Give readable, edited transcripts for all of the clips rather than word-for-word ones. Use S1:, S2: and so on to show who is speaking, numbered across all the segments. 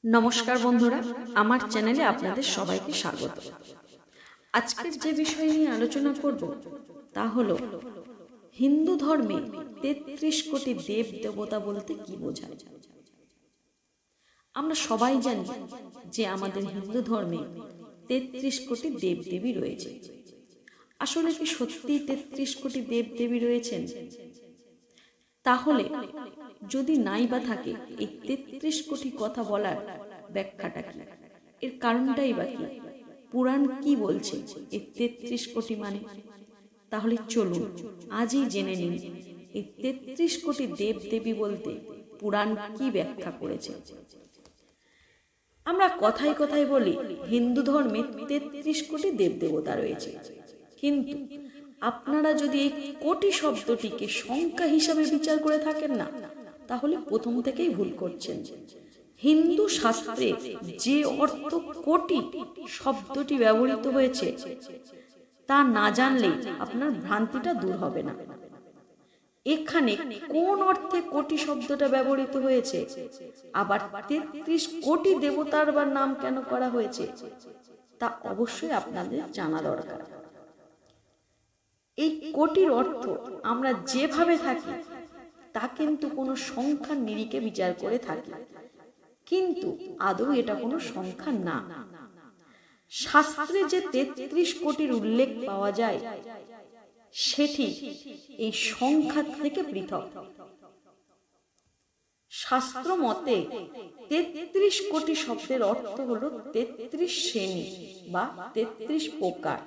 S1: নমস্কার বন্ধুরা, আমার চ্যানেলে আপনাদের সবাইকে স্বাগত। আজকের যে বিষয় নিয়ে আলোচনা করব তা হলো হিন্দু ধর্মে ৩৩ কোটি দেব দেবতা বলতে কি বোঝায়। আমরা সবাই জানি যে আমাদের হিন্দু ধর্মে ৩৩ কোটি দেব দেবী রয়েছে। আসলে কি সত্যিই ৩৩ কোটি দেব দেবী রয়েছেন? তাহলে যদি নাই বা থাকে, এই ৩৩ কোটি কথা বলার ব্যাখ্যাটা কি, এর কারণটাই বা কি, পুরাণ কি বলছে এই ৩৩ কোটি মানে? তাহলে চলুন আজই জেনে নিন এই ৩৩ কোটি দেব দেবী বলতে পুরাণ কি ব্যাখ্যা করেছে। আমরা কথায় কথায় বলি হিন্দু ধর্মে ৩৩ কোটি দেব দেবতা রয়েছে, কিন্তু আপনারা যদি এই কোটি শব্দটিকে সংখ্যা হিসাবে বিচার করে থাকেন না, তাহলে প্রথম থেকেই ভুল করছেন। হিন্দু শাস্ত্রে যে অর্থ কোটি শব্দটি ব্যবহৃত হয়েছে তা না জানলে আপনার ভ্রান্তিটা দূর হবে না। এখানে কোন অর্থে কোটি শব্দটা ব্যবহৃত হয়েছে, আবার ৩৩ কোটি দেবতার বা নাম কেন করা হয়েছে, তা অবশ্যই আপনাদের জানা দরকার। এই কোটির অর্থ আমরা যেভাবে থাকি তা কিন্তু কোনো সংখ্যার নিরিখে বিচার করে থাকি, কিন্তু আদৌ এটা কোনো সংখ্যা না। শাস্ত্রে যে ৩৩ কোটির উল্লেখ পাওয়া যায় সেটি এই সংখ্যা থেকে পৃথক। শাস্ত্র মতে ৩৩ কোটি শব্দের অর্থ হলো ৩৩ শ্রেণী বা ৩৩ প্রকার।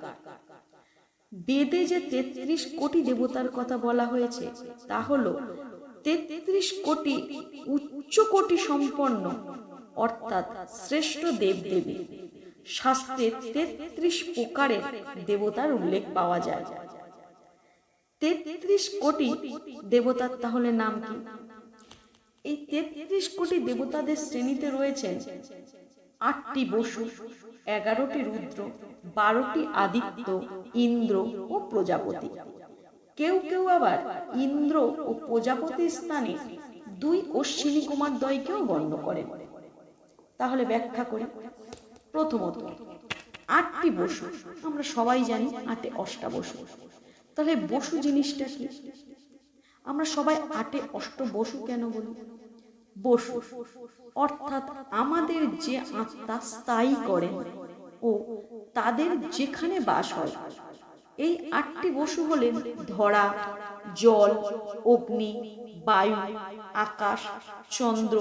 S1: বেদে যে ৩৩ কোটি দেবতার কথা বলা হয়েছে তা হলো ৩৩ কোটি উচ্চ কোটি সম্পন্ন, অর্থাৎ শ্রেষ্ঠ দেবদেবী। শাস্ত্রে ৩৩ প্রকারের দেবতার উল্লেখ পাওয়া যায়। ৩৩ কোটি দেবতার তাহলে নাম কি? এই ৩৩ কোটি দেবতাদের শ্রেণীতে রয়েছেন ৮টি বসু, ১১টি রুদ্র, ১২টি আদিত্য, ইন্দ্র ও প্রজাপতি। কেউ কেউ আবার ইন্দ্র ও প্রজাপতির স্থানে ২ অশ্বিনী কুমার দ্বয়কেও গণ্য করেন। তাহলে ব্যাখ্যা করি। প্রথমত, ৮টি বসু, আমরা সবাই জানি ৮ অষ্টাবসু। তাহলে বসু জিনিসটা কি? আমরা সবাই ৮ অষ্টবসু কেন বলি? বসু অর্থাৎ আমাদের যে আত্মা স্থায়ী করেন ও তাদের যেখানে বাস হয়। এই ৮টি বসু হলেন ধরা, জল, অগ্নি, বায়ু, আকাশ, চন্দ্র,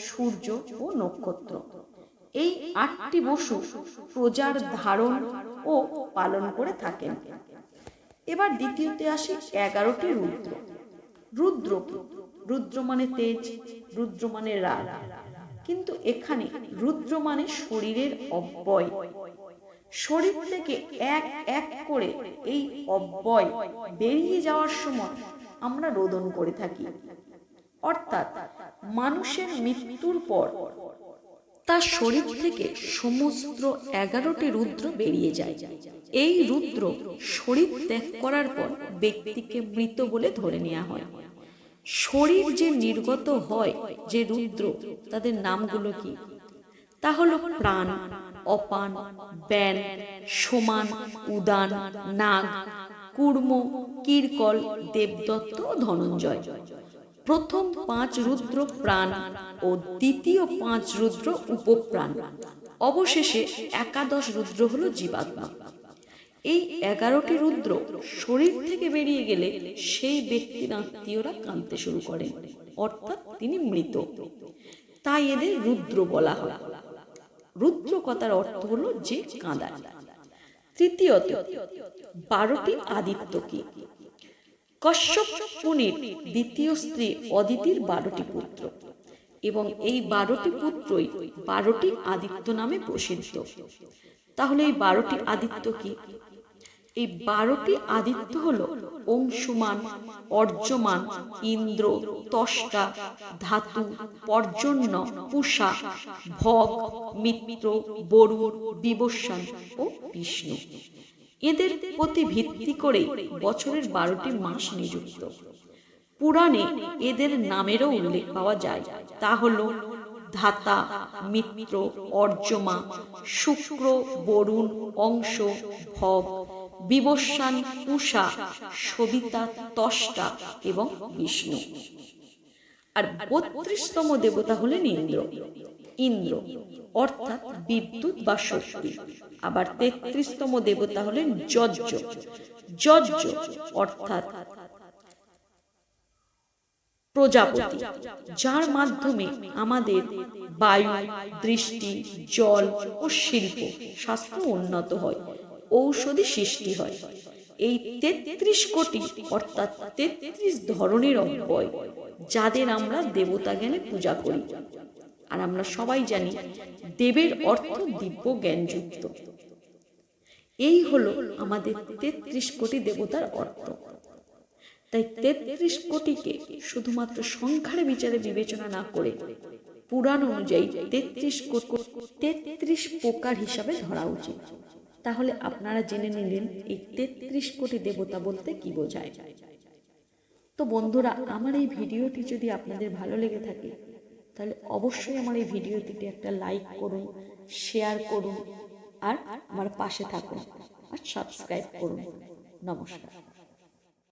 S1: সূর্য ও নক্ষত্র। এই ৮টি বসু প্রজার ধারণ ও পালন করে থাকেন। এবার দ্বিতীয়তে আসি ১১টি রুদ্র। রুদ্র কি? রুদ্র মানে তেজ, রুদ্র মানে রাগ। কিন্তু এখানে রুদ্র মানে শরীরের অব্যয়। শরীর থেকে এক এক করে এই অব্যয় বেরিয়ে যাওয়ার সময় আমরা রোদন করে থাকি। অর্থাৎ মানুষের মৃত্যুর পর তার শরীর থেকে সমস্ত ১১টি রুদ্র বেরিয়ে যায়। এই রুদ্র শরীর ত্যাগ করার পর ব্যক্তিকে মৃত বলে ধরে নেওয়া হয়। শরীর যে নির্গত হয় যে রুদ্র, তাদের নামগুলো কি? তা হলো প্রাণ, অপান, ব্যান, সমান, উদান, নাগ, কুর্ম, কিরকল, দেবদত্ত ও ধনঞ্জয়। প্রথম ৫ রুদ্র প্রাণ ও দ্বিতীয় ৫ রুদ্র উপপ্রাণ। অবশেষে একাদশ রুদ্র হলো জীবাত্মা। এই ১১টি রুদ্র শরীর থেকে বেরিয়ে গেলে সেই ব্যক্তির আত্মীয়রা কাঁদতে শুরু করেন, অর্থাৎ তিনি মৃত। তাই এদের রুদ্র বলা হয়। রুদ্র কথার অর্থ হলো যে কাঁদায়। তৃতীয়ত, ১২টি আদিত্য কি? কশ্যপ মুনির দ্বিতীয় স্ত্রী অদিতির ১২টি পুত্র, এবং এই ১২টি পুত্রই ১২টি আদিত্য নামে প্রসিদ্ধ। তাহলে এই ১২টি আদিত্য কি? এই ১২টি আদিত্য হলো অংশুমান, অর্যমান, ইন্দ্র, ত্বষ্টা, ধাতু, পর্জন্য, পূষা, ভগ, মিত্র, বরুণ, বিবস্বান ও বিষ্ণু। এদের প্রতি ভিত্তি করে বছরের ১২টি মাস নিযুক্ত। পুরাণে এদের নামেরও উল্লেখ পাওয়া যায়। তা হলো ধাতা, মিত্র, অর্যমা, শুক্র, বরুণ, অংশ, ভব, বিবস্বান, পূষা, সবিতা, ত্বষ্টা এবং বিষ্ণু। আর ৩২তম দেবতা হলেন ইন্দ্র। ইন্দ্র অর্থাৎ বিদ্যুৎ বা শক্তি। আবার ৩৩তম দেবতা হলেন যজ্ঞ। যজ্ঞ অর্থাৎ প্রজাপতি, যার মাধ্যমে আমাদের বায়ু, দৃষ্টি, জল ও শিল্প স্বাস্থ্য উন্নত হয়, ঔষধি সৃষ্টি হয়। এই ৩৩ কোটি অর্থাৎ ৩৩ ধরনের অব্যয়, যাদের আমরা দেবতা জ্ঞানে পূজা করি। আর আমরা সবাই জানি দেবের অর্থ দিব্য জ্ঞানযুক্ত। এই হলো আমাদের ৩৩ কোটি দেবতার অর্থ। তাই ৩৩ কোটিকে শুধুমাত্র সংখ্যার বিচারে বিবেচনা না করে পুরাণ অনুযায়ী ৩৩ প্রকার হিসাবে ধরা উচিত। তাহলে আপনারা জেনে নিলেন এই ৩৩ কোটি দেবতা বলতে কি বোঝায়। তো বন্ধুরা, আমার এই ভিডিওটি যদি আপনাদের ভালো লেগে থাকে তাহলে অবশ্যই আমার এই ভিডিওটিতে একটা লাইক করুন, শেয়ার করুন আর আমার পাশে থাকুন আর সাবস্ক্রাইব করুন। নমস্কার।